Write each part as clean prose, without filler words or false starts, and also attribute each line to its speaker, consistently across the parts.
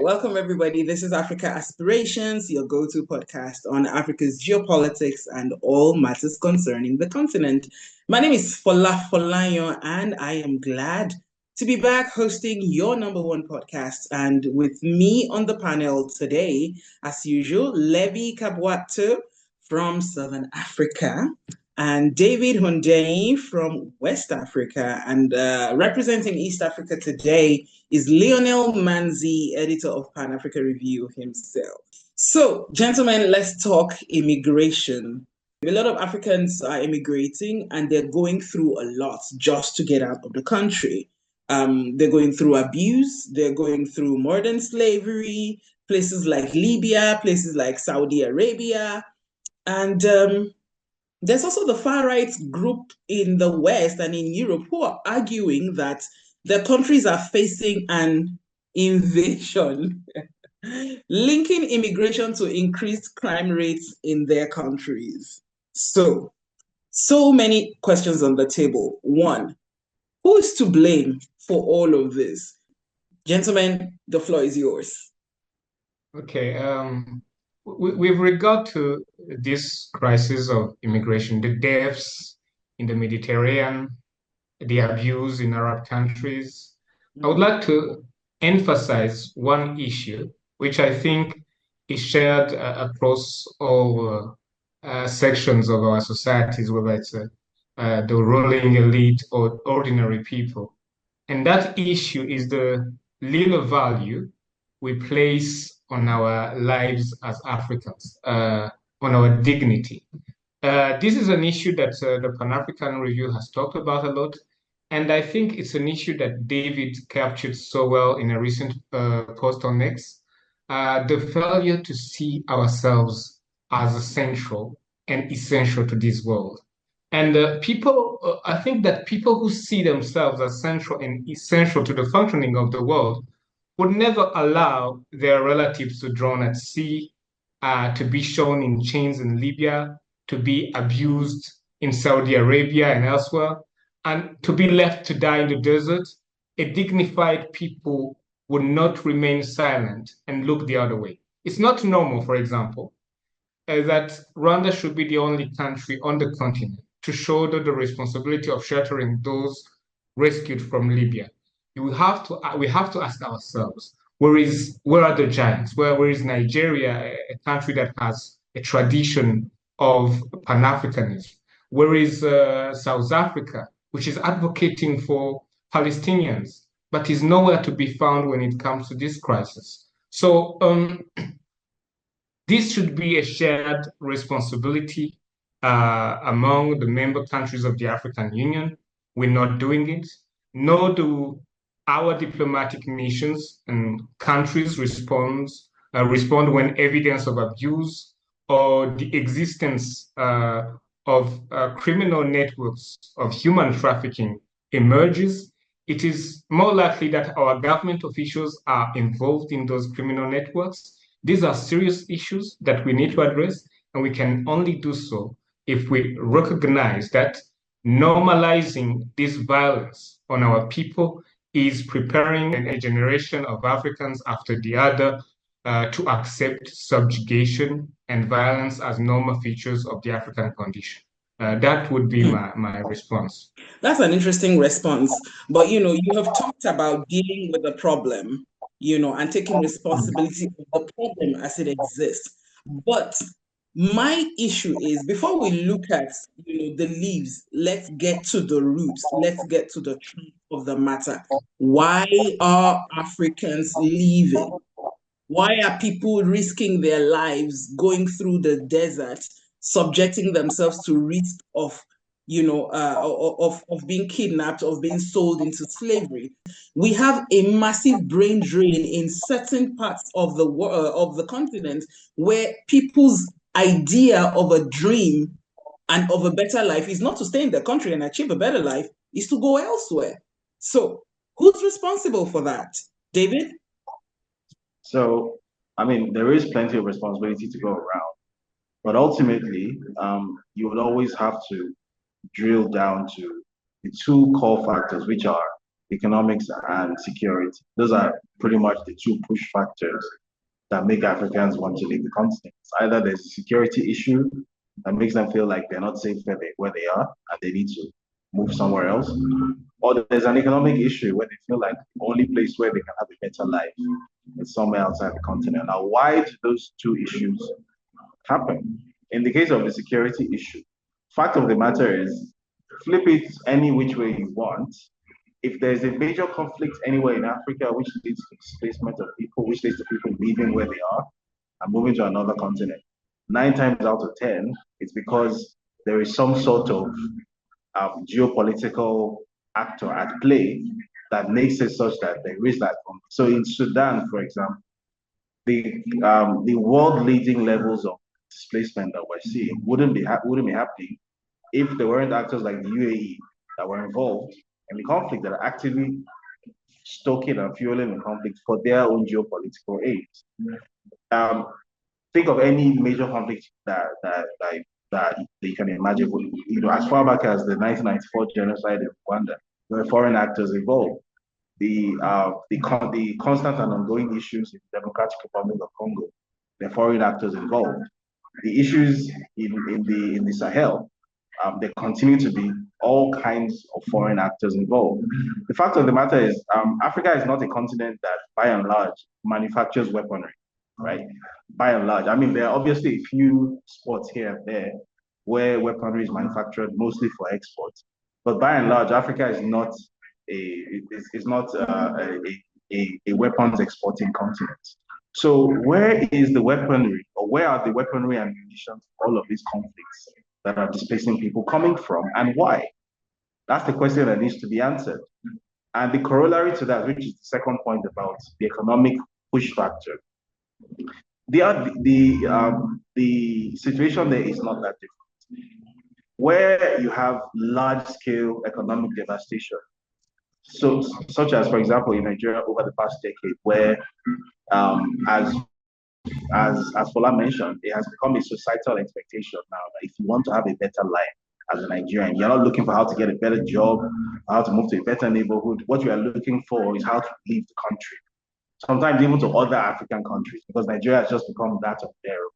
Speaker 1: welcome everybody. This is Africa Aspirations, your go-to podcast on Africa's geopolitics and all matters concerning the continent. My name is Fola Folayo, and I am glad to be back hosting your number one podcast. And with me on the panel today, as usual, Levi Kabwato from Southern Africa and David Hundeyi from West Africa. And representing East Africa today is Lionel Manzi, editor of Pan Africa Review himself. So, gentlemen, let's talk immigration. A lot of Africans are immigrating and they're going through a lot just to get out of the country. They're going through abuse, they're going through modern slavery, places like Libya, places like Saudi Arabia. And there's also the far-right group in the West and in Europe who are arguing that the countries are facing an invasion, linking immigration to increased crime rates in their countries. So many questions on the table. One, who is to blame for all of this? Gentlemen, the floor is yours.
Speaker 2: Okay. With regard to this crisis of immigration, the deaths in the Mediterranean, the abuse in Arab countries, I would like to emphasize one issue, which I think is shared across all sections of our societies, whether it's the ruling elite or ordinary people. And that issue is the little value we place on our lives as Africans, on our dignity. This is an issue that the Pan-African Review has talked about a lot, and I think it's an issue that David captured so well in a recent post on X. The failure to see ourselves as essential and essential to this world. And I think that people who see themselves as central and essential to the functioning of the world would never allow their relatives to drown at sea, to be shown in chains in Libya, to be abused in Saudi Arabia and elsewhere, and to be left to die in the desert. A dignified people would not remain silent and look the other way. It's not normal, for example, that Rwanda should be the only country on the continent to shoulder the responsibility of sheltering those rescued from Libya. We have to ask ourselves, where are the giants? Where is Nigeria, a country that has a tradition of Pan-Africanism? Where is South Africa, which is advocating for Palestinians, but is nowhere to be found when it comes to this crisis? So this should be a shared responsibility among the member countries of the African Union. We're not doing it, nor do our diplomatic missions and countries respond when evidence of abuse or the existence of criminal networks of human trafficking emerges. It is more likely that our government officials are involved in those criminal networks. These are serious issues that we need to address, and we can only do so if we recognize that normalizing this violence on our people is preparing a generation of Africans after the other to accept subjugation and violence as normal features of the African condition. That would be my response.
Speaker 1: That's an interesting response. But you have talked about dealing with the problem, and taking responsibility of the problem as it exists. But my issue is before we look at the leaves, let's get to the roots, let's get to the truth of the matter. Why are Africans leaving? Why are people risking their lives going through the desert, subjecting themselves to risk of, of being kidnapped, of being sold into slavery? We have a massive brain drain in certain parts of the continent where people's idea of a dream and of a better life is not to stay in the country and achieve a better life, is to go elsewhere. So, who's responsible for that? David?
Speaker 3: So, I mean, there is plenty of responsibility to go around, but ultimately, you would always have to drill down to the two core factors, which are economics, and security. Those are pretty much the two push factors that make Africans want to leave the continent. Either there's a security issue that makes them feel like they're not safe where they are and they need to move somewhere else, or there's an economic issue where they feel like the only place where they can have a better life is somewhere outside the continent. Now, why do those two issues happen? In the case of the security issue, fact of the matter is, flip it any which way you want. If there's a major conflict anywhere in Africa which leads to displacement of people, which leads to people leaving where they are and moving to another continent, 9 times out of 10, it's because there is some sort of geopolitical actor at play that makes it such that there is that conflict. So in Sudan, for example, the world leading levels of displacement that we're seeing wouldn't be happening if there weren't actors like the UAE that were involved in the conflict, that are actively stoking and fueling the conflict for their own geopolitical aims. Think of any major conflict that you can imagine. As far back as the 1994 genocide in Rwanda, there were foreign actors involved. The constant and ongoing issues in the Democratic Republic of Congo, there are foreign actors involved. The issues in the Sahel, there continue to be all kinds of foreign actors involved. The fact of the matter is, Africa is not a continent that, by and large, manufactures weaponry, right? By and large, I mean, there are obviously a few spots here and there where weaponry is manufactured, mostly for export. But by and large, Africa is not a weapons exporting continent. So where is the weaponry, or where are the weaponry and munitions for all of these conflicts that are displacing people coming from, and why? That's the question that needs to be answered. And the corollary to that, which is the second point about the economic push factor, the situation there is not that different. Where you have large-scale economic devastation, so such as, for example, in Nigeria over the past decade, where as Fola mentioned, it has become a societal expectation now that if you want to have a better life as a Nigerian, you're not looking for how to get a better job, how to move to a better neighborhood. What you are looking for is how to leave the country. Sometimes even to other African countries, because Nigeria has just become that unbearable.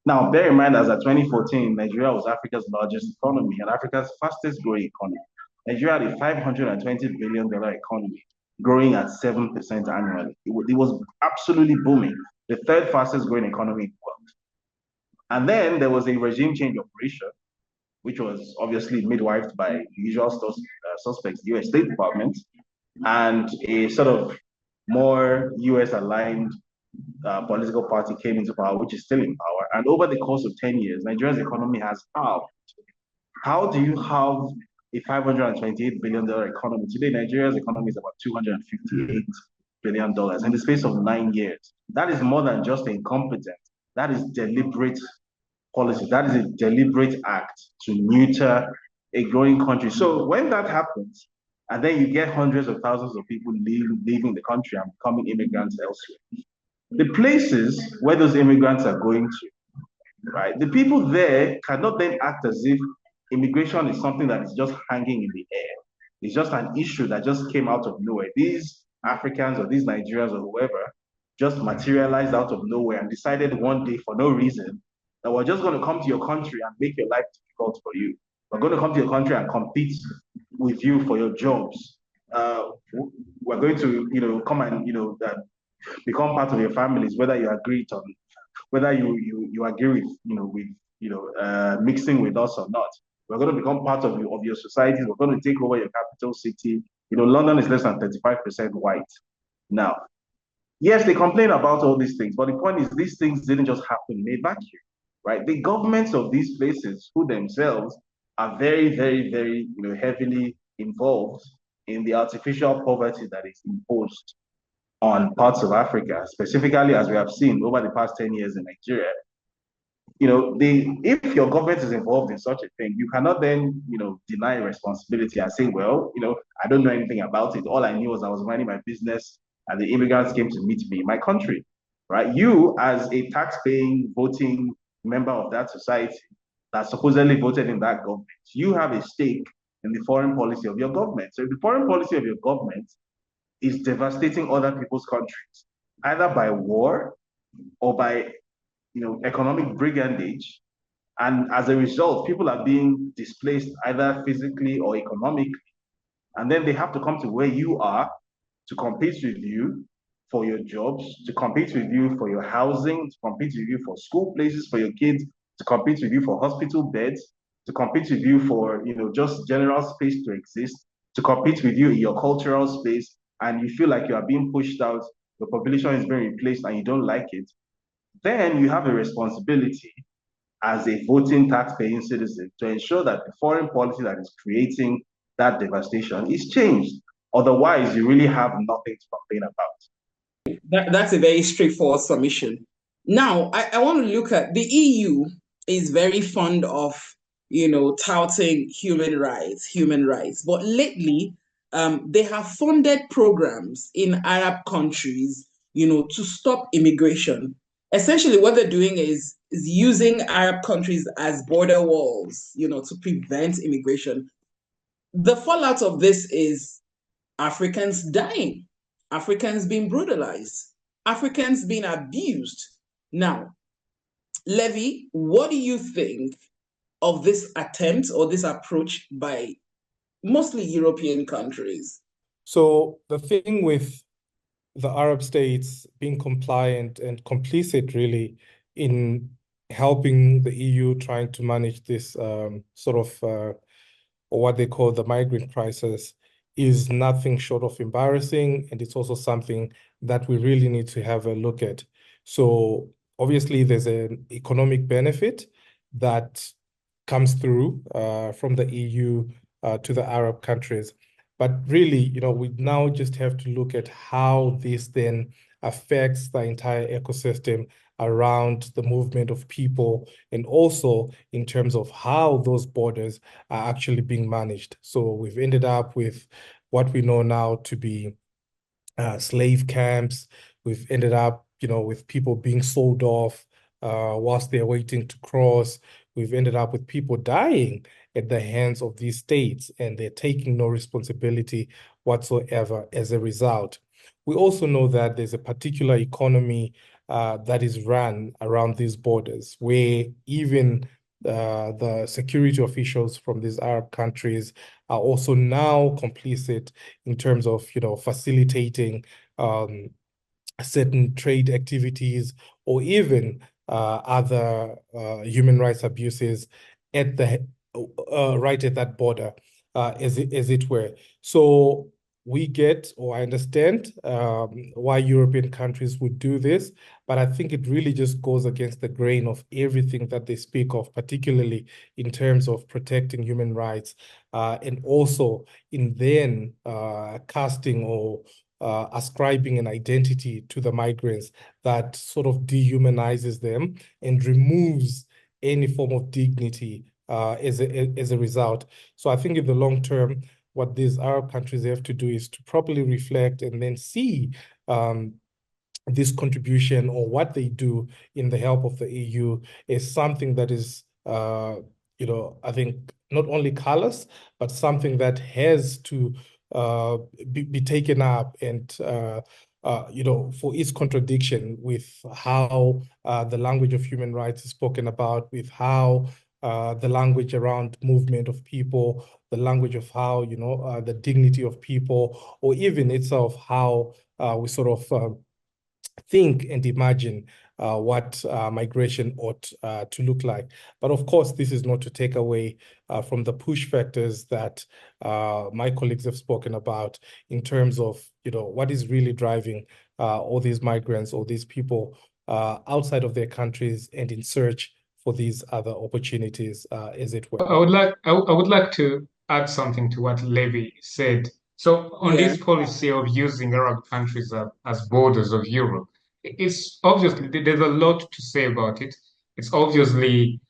Speaker 3: Now, bear in mind, as of 2014, Nigeria was Africa's largest economy and Africa's fastest growing economy. Nigeria had a $520 billion economy, growing at 7% annually. It was absolutely booming, the third fastest growing economy in the world. And then there was a regime change operation, which was obviously midwifed by the usual suspects, the US State Department, and a sort of more US aligned political party came into power, which is still in power. And over the course of 10 years, Nigeria's economy has halved. How do you have a $528 billion economy? Today, Nigeria's economy is about $258 billion in the space of 9 years. That is more than just incompetence. That is deliberate policy. That is a deliberate act to neuter a growing country. So when that happens, and then you get hundreds of thousands of people leaving the country and becoming immigrants elsewhere, the places where those immigrants are going to, right? The people there cannot then act as if immigration is something that is just hanging in the air. It's just an issue that just came out of nowhere. These Africans or these Nigerians or whoever just materialized out of nowhere and decided one day for no reason that we're just going to come to your country and make your life difficult for you. We're going to come to your country and compete with you for your jobs. We're going to, come and, become part of your families, whether you agree on, whether you agree with, mixing with us or not. We're going to become part of your societies. We're going to take over your capital city. London is less than 35% white now. Yes, they complain about all these things, but the point is these things didn't just happen in a vacuum, right? The governments of these places, who themselves are very, very, very heavily involved in the artificial poverty that is imposed on parts of Africa, specifically as we have seen over the past 10 years in Nigeria. If your government is involved in such a thing, you cannot then, deny responsibility and say, well, I don't know anything about it. All I knew was I was minding my business and the immigrants came to meet me in my country, right? You, as a tax-paying, voting member of that society that supposedly voted in that government, you have a stake in the foreign policy of your government. So if the foreign policy of your government is devastating other people's countries, either by war or by economic brigandage, and as a result, people are being displaced either physically or economically, and then they have to come to where you are to compete with you for your jobs, to compete with you for your housing, to compete with you for school places for your kids, to compete with you for hospital beds, to compete with you for just general space to exist, to compete with you in your cultural space, and you feel like you are being pushed out, the population is being replaced, and you don't like it, then you have a responsibility as a voting tax-paying citizen to ensure that the foreign policy that is creating that devastation is changed. Otherwise, you really have nothing to complain about.
Speaker 1: That's a very straightforward submission. Now, I want to look at the EU is very fond of, touting human rights. But lately, they have funded programs in Arab countries, to stop immigration. Essentially, what they're doing is using Arab countries as border walls, to prevent immigration. The fallout of this is Africans dying, Africans being brutalized, Africans being abused. Now, Levy, what do you think of this attempt or this approach by mostly European countries?
Speaker 4: So the thing with the Arab states being compliant and complicit really in helping the EU trying to manage this sort of or what they call the migrant crisis is nothing short of embarrassing, and it's also something that we really need to have a look at. So obviously there's an economic benefit that comes through from the EU to the Arab countries. But really, we now just have to look at how this then affects the entire ecosystem around the movement of people, and also in terms of how those borders are actually being managed. So we've ended up with what we know now to be slave camps. We've ended up, with people being sold off whilst they're waiting to cross. We've ended up with people dying at the hands of these states, and they're taking no responsibility whatsoever as a result. We also know that there's a particular economy that is run around these borders, where even the security officials from these Arab countries are also now complicit in terms of, facilitating certain trade activities or even other human rights abuses at the right at that border, as it were. So we get, or I understand why European countries would do this, but I think it really just goes against the grain of everything that they speak of, particularly in terms of protecting human rights, and also in then casting or ascribing an identity to the migrants that sort of dehumanizes them and removes any form of dignity as a result. So I think in the long term, what these Arab countries have to do is to properly reflect and then see this contribution or what they do in the help of the EU is something that is, I think not only callous, but something that has to be taken up and, for its contradiction with how the language of human rights is spoken about, with how the language around movement of people, the language of how, the dignity of people, or even itself how we sort of think and imagine what migration ought to look like. But of course, this is not to take away from the push factors that my colleagues have spoken about in terms of, what is really driving all these migrants or these people outside of their countries and in search for these other opportunities, as it were.
Speaker 2: I would like to add something to what Levy said. So on this policy of using Arab countries as borders of Europe, it's obviously there's a lot to say about it. It's obviously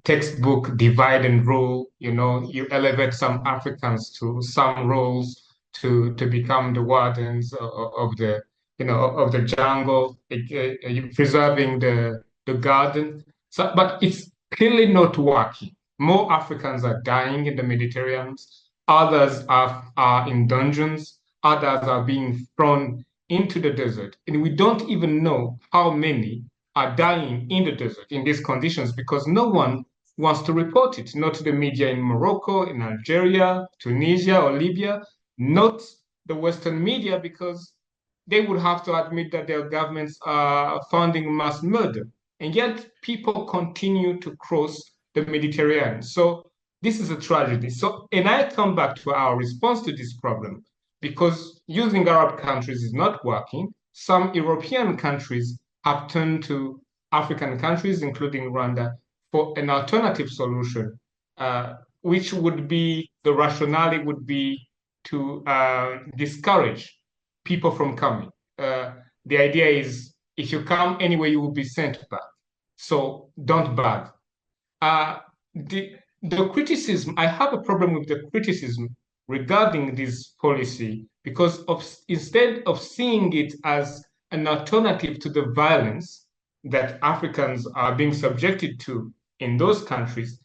Speaker 2: textbook divide and rule. You elevate some Africans to some roles to become the wardens of the of the jungle, preserving the garden. So, but it's clearly not working. More Africans are dying in the Mediterranean. Others are in dungeons. Others are being thrown into the desert. And we don't even know how many are dying in the desert in these conditions because no one wants to report it, not the media in Morocco, in Algeria, Tunisia, or Libya, not the Western media because they would have to admit that their governments are funding mass murder. And yet people continue to cross the Mediterranean. So this is a tragedy. So, and I come back to our response to this problem because using Arab countries is not working. Some European countries have turned to African countries, including Rwanda, for an alternative solution, which would be the rationale would be to discourage people from coming. The idea is if you come anyway, you will be sent back. So don't beg. Uh, the criticism, I have a problem with the criticism regarding this policy because instead of seeing it as an alternative to the violence that Africans are being subjected to in those countries,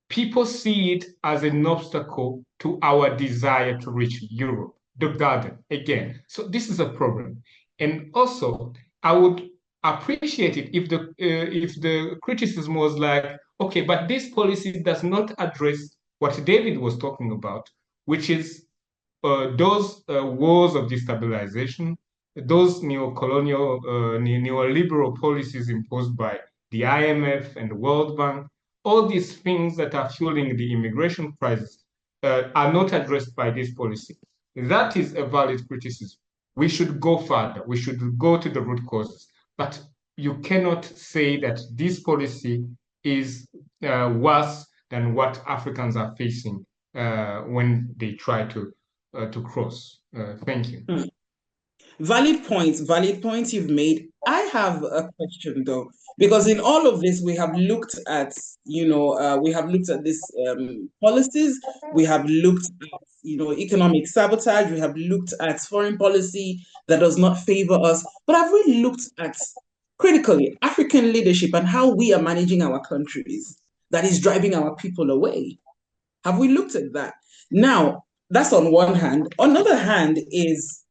Speaker 2: people see it as an obstacle to our desire to reach Europe, the garden again. So this is a problem. And also, I would appreciate it if the criticism was like, okay, but this policy does not address what David was talking about, which is those wars of destabilization, those neoliberal policies imposed by the IMF and the World Bank, all these things that are fueling the immigration crisis are not addressed by this policy. That is a valid criticism. We should go further. We should go to the root causes. But you cannot say that this policy is worse than what Africans are facing when they try to cross. Thank you.
Speaker 1: Valid points you've made. I have a question though, because in all of this, we have looked at, we have looked at this policies, we have looked at, economic sabotage, we have looked at foreign policy that does not favor us, but I've really looked at critically African leadership and how we are managing our countries that is driving our people away. Have we looked at that? Now, that's on one hand. On the other hand is,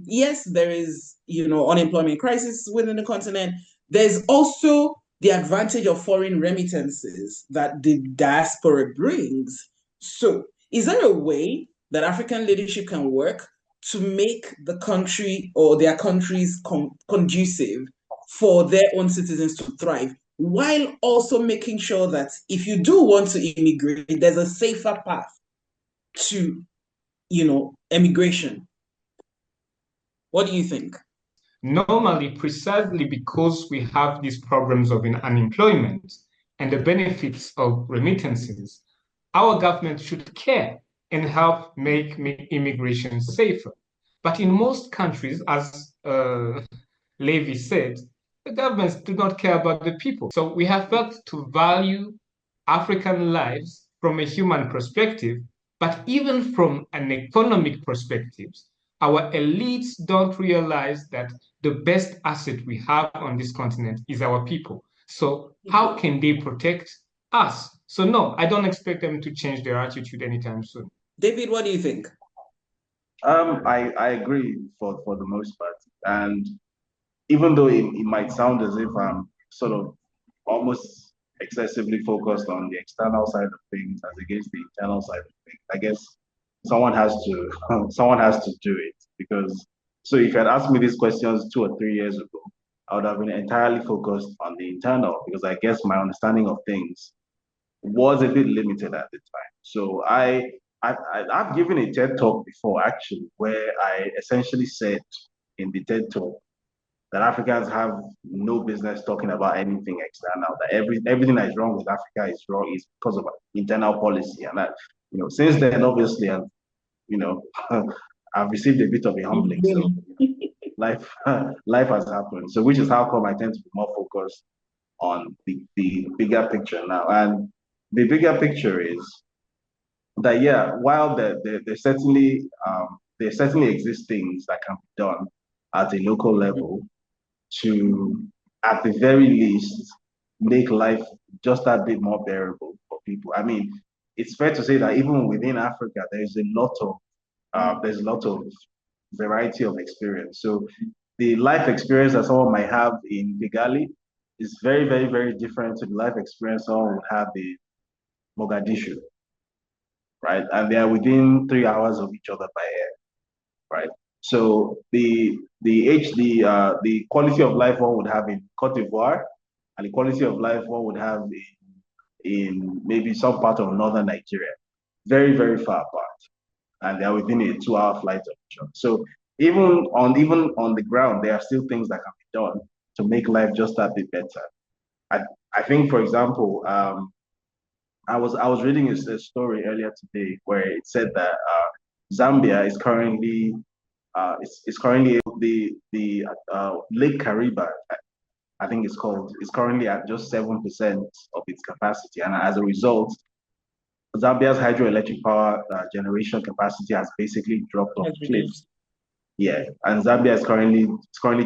Speaker 1: yes, there is, unemployment crisis within the continent. There's also the advantage of foreign remittances that the diaspora brings. So, is there a way that African leadership can work to make the country or their countries conducive for their own citizens to thrive, while also making sure that if you do want to immigrate, there's a safer path to, emigration? What do you think?
Speaker 2: Normally, precisely because we have these problems of unemployment and the benefits of remittances, our government should care and help make immigration safer. But in most countries, as Levy said, the governments do not care about the people. So we have got to value African lives from a human perspective, but even from an economic perspective. Our elites don't realize that the best asset we have on this continent is our people. So how can they protect us? So no, I don't expect them to change their attitude anytime soon.
Speaker 1: David, what do you think?
Speaker 3: I agree for the most part. And even though it might sound as if I'm sort of almost excessively focused on the external side of things as against the internal side of things, I guess someone has to someone has to do it because so if you had asked me these questions 2 or 3 years ago, I would have been entirely focused on the internal because I guess my understanding of things was a bit limited at the time. So I've given a TED talk before actually where I essentially said in the TED talk that Africans have no business talking about anything external. That everything that is wrong with Africa is wrong is because of internal policy, and that since then obviously I've received a bit of a humbling. So life life has happened. So which is how come I tend to be more focused on the bigger picture now. And the bigger picture is that while there certainly exist things that can be done at a local level to, at the very least, make life just that bit more bearable people. I mean, it's fair to say that even within Africa, there's a lot of variety of experience. So the life experience that someone might have in Kigali is very, very, very different to the life experience someone would have in Mogadishu, right? And they are within 3 hours of each other by air, right? So the quality of life one would have in Cote d'Ivoire and the quality of life one would have in maybe some part of northern Nigeria, very, very far apart, and they are within a 2 hour flight of each other. So even on the ground, there are still things that can be done to make life just that bit better. I think, for example, I was reading a story earlier today where it said that Zambia is currently the Lake Kariba, I think it's called, is currently at just 7% of its capacity, and as a result, Zambia's hydroelectric power generation capacity has basically dropped off the cliff. Yeah, and Zambia is currently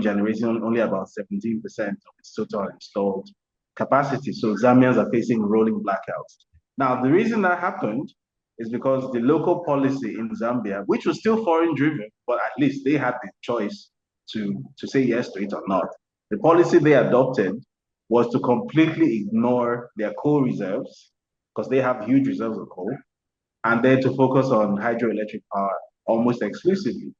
Speaker 3: generating only about 17% of its total installed capacity. So Zambians are facing rolling blackouts. Now, the reason that happened is because the local policy in Zambia, which was still foreign driven, but at least they had the choice to say yes to it or not. The policy they adopted was to completely ignore their coal reserves, because they have huge reserves of coal, and then to focus on hydroelectric power almost exclusively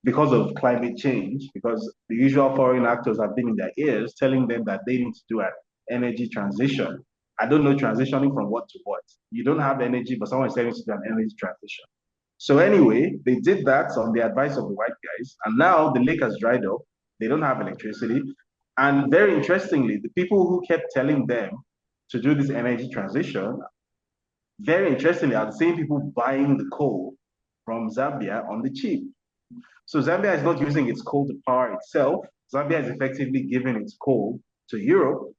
Speaker 3: because of climate change, because the usual foreign actors have been in their ears telling them that they need to do an energy transition. I don't know, transitioning from what to what. You don't have energy, but someone is telling you to do an energy transition. So anyway, they did that on the advice of the white guys, and now the lake has dried up. They don't have electricity. And very interestingly, the people who kept telling them to do this energy transition, very interestingly, are the same people buying the coal from Zambia on the cheap. So Zambia is not using its coal to power itself. Zambia is effectively giving its coal to Europe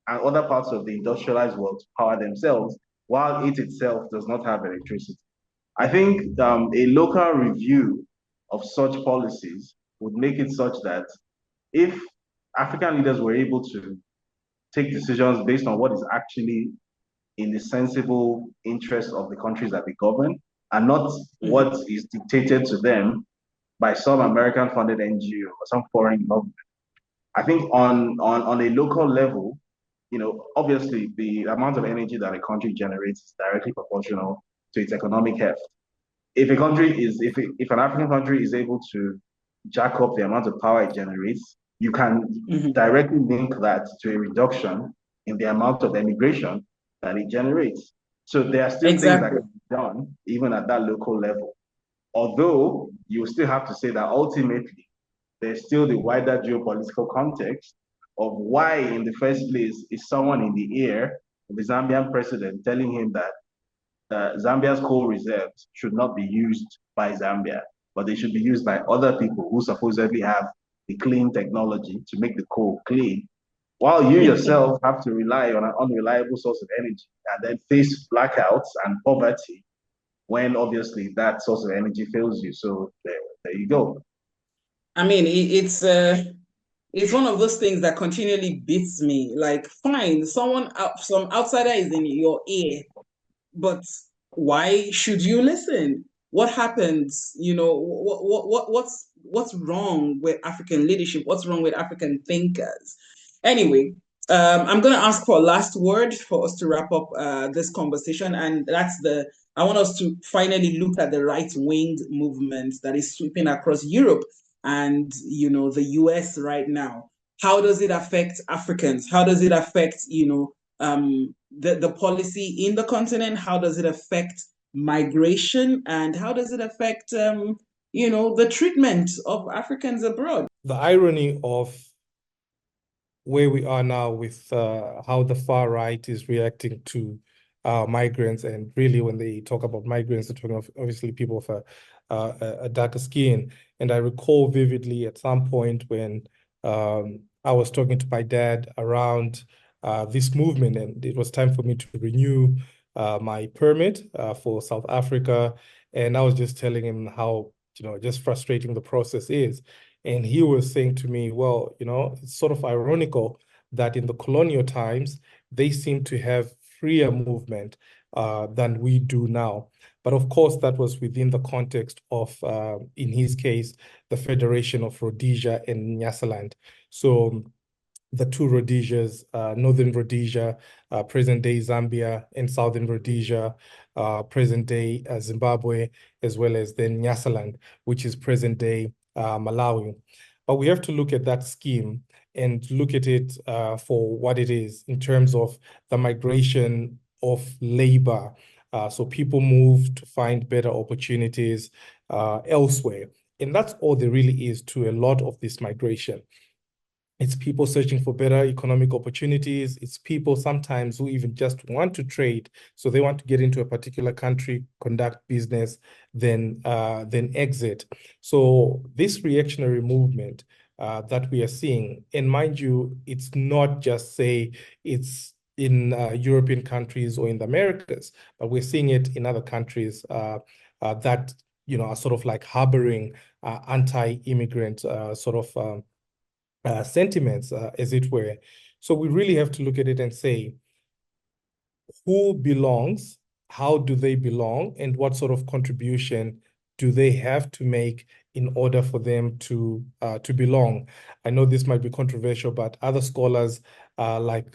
Speaker 3: and other parts of the industrialized world to power themselves, while it itself does not have electricity. I think a local review of such policies would make it such that if African leaders were able to take decisions based on what is actually in the sensible interest of the countries that they govern, and not what is dictated to them by some American-funded NGO or some foreign government. I think on a local level, obviously the amount of energy that a country generates is directly proportional to its economic heft. If an African country is able to jack up the amount of power it generates, you can directly link that to a reduction in the amount of immigration that it generates. So there are still things that can be done even at that local level. Although you still have to say that ultimately there's still the wider geopolitical context of why in the first place is someone in the ear of the Zambian president telling him that Zambia's coal reserves should not be used by Zambia, but they should be used by other people who supposedly have the clean technology to make the coal clean, while you yourself have to rely on an unreliable source of energy and then face blackouts and poverty when obviously that source of energy fails you. So there you go.
Speaker 1: I mean, it's one of those things that continually beats me. Like, fine, some outsider is in your ear, but why should you listen? What happens? What's wrong with African leadership? What's wrong with African thinkers? Anyway, I'm going to ask for a last word for us to wrap up this conversation, and I want us to finally look at the right-wing movement that is sweeping across Europe and the US right now. How does it affect Africans? How does it affect the policy in the continent? How does it affect migration? And how does it affect the treatment of Africans abroad?
Speaker 4: The irony of where we are now with how the far right is reacting to migrants, and really when they talk about migrants, they're talking of obviously people of a darker skin. And I recall vividly at some point when I was talking to my dad around this movement, and it was time for me to renew my permit for South Africa. And I was just telling him how, just frustrating the process is. And he was saying to me, well, it's sort of ironical that in the colonial times, they seem to have freer movement than we do now. But of course, that was within the context of, in his case, the Federation of Rhodesia and Nyasaland. So the two Rhodesias, Northern Rhodesia, present-day Zambia, and Southern Rhodesia, present-day Zimbabwe, as well as then Nyasaland, which is present-day Malawi. But we have to look at that scheme and look at it for what it is in terms of the migration of labor. So people move to find better opportunities elsewhere. And that's all there really is to a lot of this migration. It's people searching for better economic opportunities. It's people sometimes who even just want to trade. So they want to get into a particular country, conduct business, then exit. So this reactionary movement that we are seeing, and mind you, it's not just say it's in European countries or in the Americas, but we're seeing it in other countries that are sort of like harboring anti-immigrant sort of sentiments, as it were. So we really have to look at it and say, who belongs, how do they belong, and what sort of contribution do they have to make in order for them to belong? I know this might be controversial, but other scholars like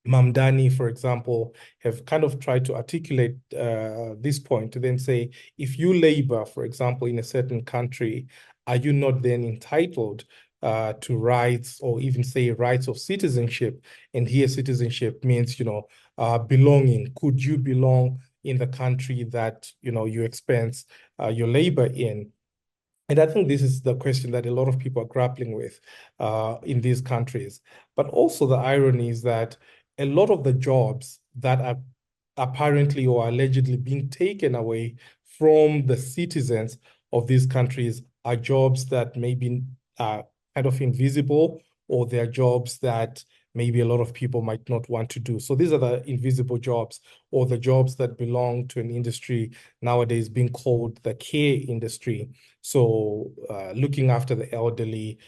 Speaker 4: Mamdani, for example, have kind of tried to articulate this point to then say, if you labor, for example, in a certain country, are you not then entitled to rights, or even say rights of citizenship? And here citizenship means, belonging. Could you belong in the country that, you expense your labor in? And I think this is the question that a lot of people are grappling with in these countries. But also the irony is that a lot of the jobs that are apparently or allegedly being taken away from the citizens of these countries are jobs that maybe are kind of invisible, or they're jobs that maybe a lot of people might not want to do. So these are the invisible jobs, or the jobs that belong to an industry nowadays being called the care industry. So looking after the elderly,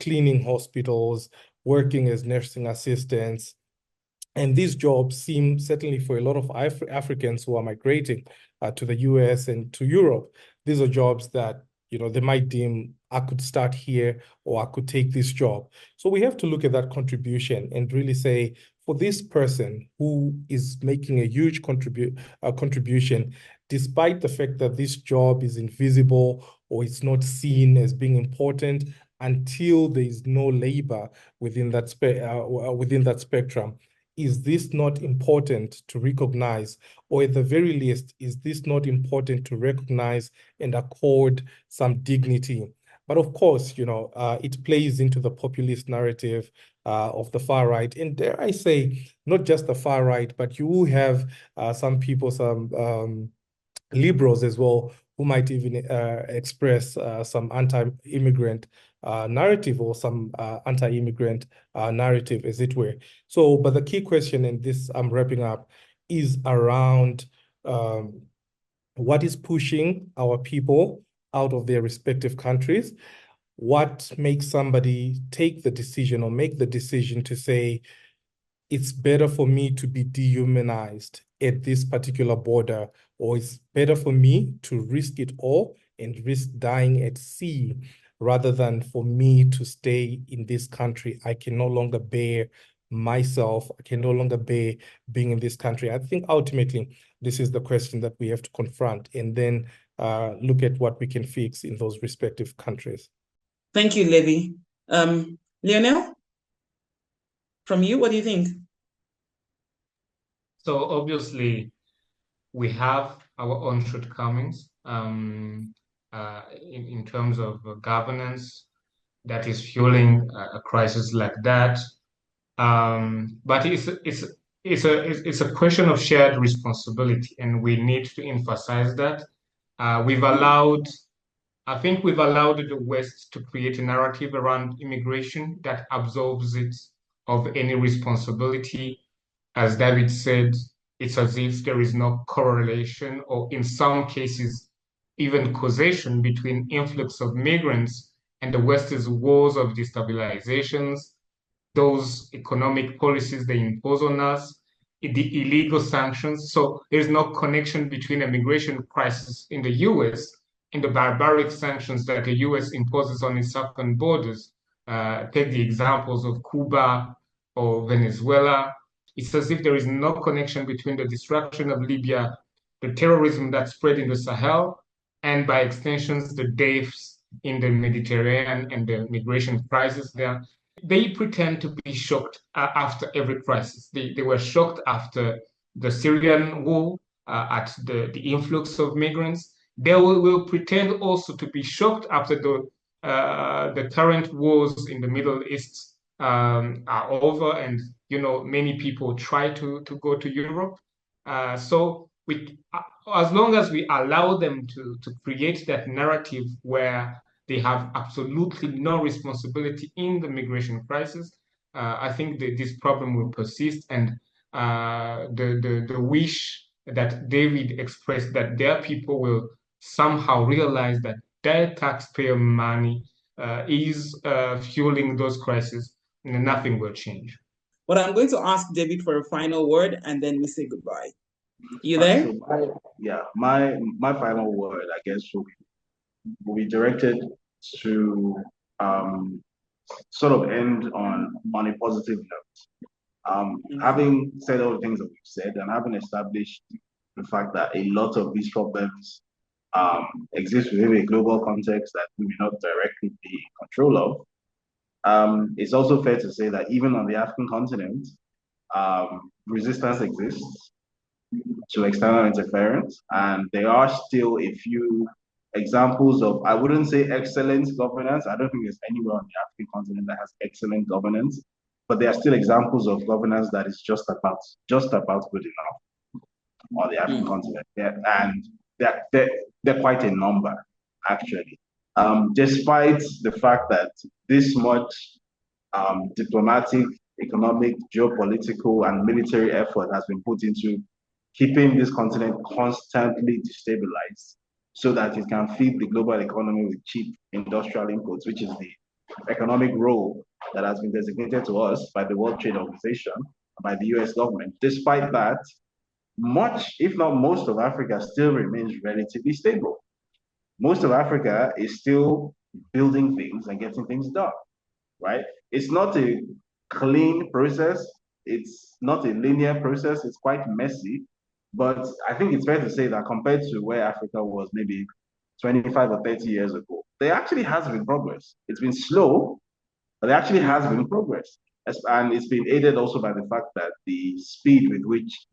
Speaker 4: cleaning hospitals, working as nursing assistants. And these jobs seem, certainly for a lot of Africans who are migrating to the US and to Europe, these are jobs that, they might deem, I could start here, or I could take this job. So we have to look at that contribution and really say, for this person who is making a huge contribution, despite the fact that this job is invisible or it's not seen as being important until there is no labor within that spectrum, is this not important to recognize? Or at the very least, is this not important to recognize and accord some dignity? But of course, it plays into the populist narrative of the far right. And dare I say, not just the far right, but you will have some people, some liberals as well, who might even express some anti-immigrant narrative, or some anti-immigrant narrative, as it were. So, but the key question, and this I'm wrapping up, is around what is pushing our people out of their respective countries? What makes somebody take the decision or make the decision to say, it's better for me to be dehumanized at this particular border, or it's better for me to risk it all and risk dying at sea rather than for me to stay in this country. I can no longer bear myself. I can no longer bear being in this country. I think ultimately this is the question that we have to confront, and then look at what we can fix in those respective countries.
Speaker 1: Thank you, Levi. Lionel, from you, what do you think?
Speaker 2: So obviously, we have our own shortcomings in terms of governance that is fueling a crisis like that. But it's a question of shared responsibility, and we need to emphasize that. I think we've allowed the West to create a narrative around immigration that absolves it of any responsibility. As David said, it's as if there is no correlation, or in some cases, even causation between influx of migrants and the West's wars of destabilizations, those economic policies they impose on us, the illegal sanctions. So there's no connection between a migration crisis in the US and the barbaric sanctions that the US imposes on its southern borders. Take the examples of Cuba or Venezuela. It's as if there is no connection between the destruction of Libya, the terrorism that spread in the Sahel, and by extensions, the deaths in the Mediterranean and the migration crisis there. They pretend to be shocked after every crisis. They were shocked after the Syrian war, at the influx of migrants. They will pretend also to be shocked after the current wars in the Middle East are over, and many people try to go to Europe. So as long as we allow them to create that narrative where they have absolutely no responsibility in the migration crisis, I think that this problem will persist. And the wish that David expressed, that their people will somehow realize that their taxpayer money is fueling those crises, and nothing will change.
Speaker 1: But I'm going to ask David for a final word, and then we say goodbye. You
Speaker 3: Right,
Speaker 1: there?
Speaker 3: so my final word, I guess, will be directed to sort of end on a positive note. Having said all the things that we've said, and having established the fact that a lot of these problems exist within a global context that we may not directly be in control of, it's also fair to say that even on the African continent, resistance exists to external interference, and there are still a few examples of, I wouldn't say excellent governance. I don't think there's anywhere on the African continent that has excellent governance, but there are still examples of governance that is just about good enough on the African continent. Yeah, and they're quite a number, actually. Despite the fact that this much diplomatic, economic, geopolitical, and military effort has been put into keeping this continent constantly destabilized so that it can feed the global economy with cheap industrial inputs, which is the economic role that has been designated to us by the World Trade Organization, by the US government. Despite that, much, if not most of Africa still remains relatively stable. Most of Africa is still building things and getting things done, right? It's not a clean process. It's not a linear process. It's quite messy. But I think it's fair to say that compared to where Africa was maybe 25 or 30 years ago, there actually has been progress. It's been slow, but there actually has been progress. And it's been aided also by the fact that the speed with which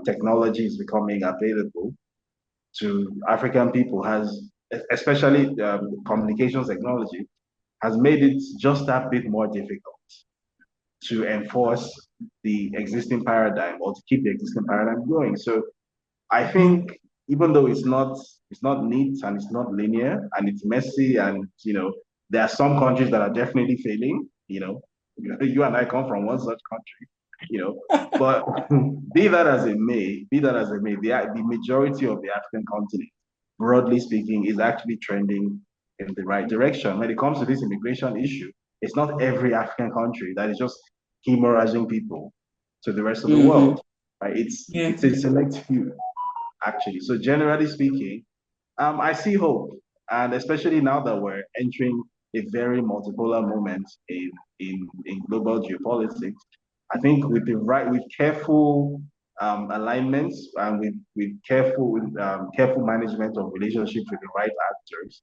Speaker 3: technology is becoming available to African people has, especially communications technology, has made it just that bit more difficult to enforce the existing paradigm or to keep the existing paradigm going. So I think even though it's not neat and it's not linear and it's messy, and there are some countries that are definitely failing. You and I come from one such country, but be that as it may, the majority of the African continent, broadly speaking, is actually trending in the right direction. When it comes to this immigration issue, it's not every African country that is just hemorrhaging people to the rest of the world, right? It's a select few, actually. So generally speaking, I see hope, and especially now that we're entering a very multipolar moment in global geopolitics, I think with careful alignments and with careful management of relationships with the right actors,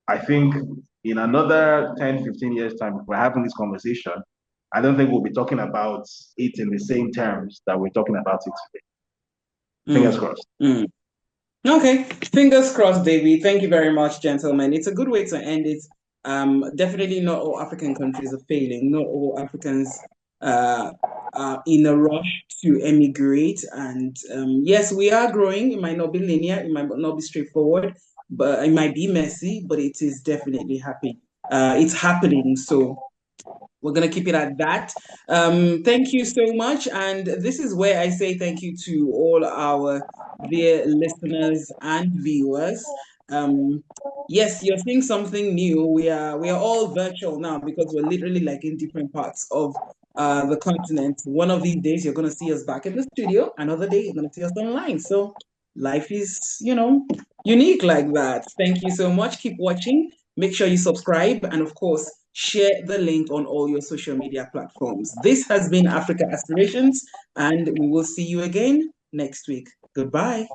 Speaker 3: I think in another 10, 15 years time, if we're having this conversation, I don't think we'll be talking about it in the same terms that we're talking about it today. Fingers crossed.
Speaker 1: Okay, fingers crossed, David. Thank you very much, gentlemen. It's a good way to end it. Definitely not all African countries are failing. Not all Africans are in a rush to emigrate. And yes, we are growing. It might not be linear. It might not be straightforward, but it might be messy, but it is definitely happy. It's happening. So we're going to keep it at that. Thank you so much. And this is where I say thank you to all our dear listeners and viewers. Yes, you're seeing something new. We are all virtual now because we're literally like in different parts of the continent. One of these days, you're going to see us back in the studio. Another day, you're going to see us online. So life is, unique like that. Thank you so much. Keep watching. Make sure you subscribe. And of course, share the link on all your social media platforms. This has been Africa Aspirations, and we will see you again next week. Goodbye.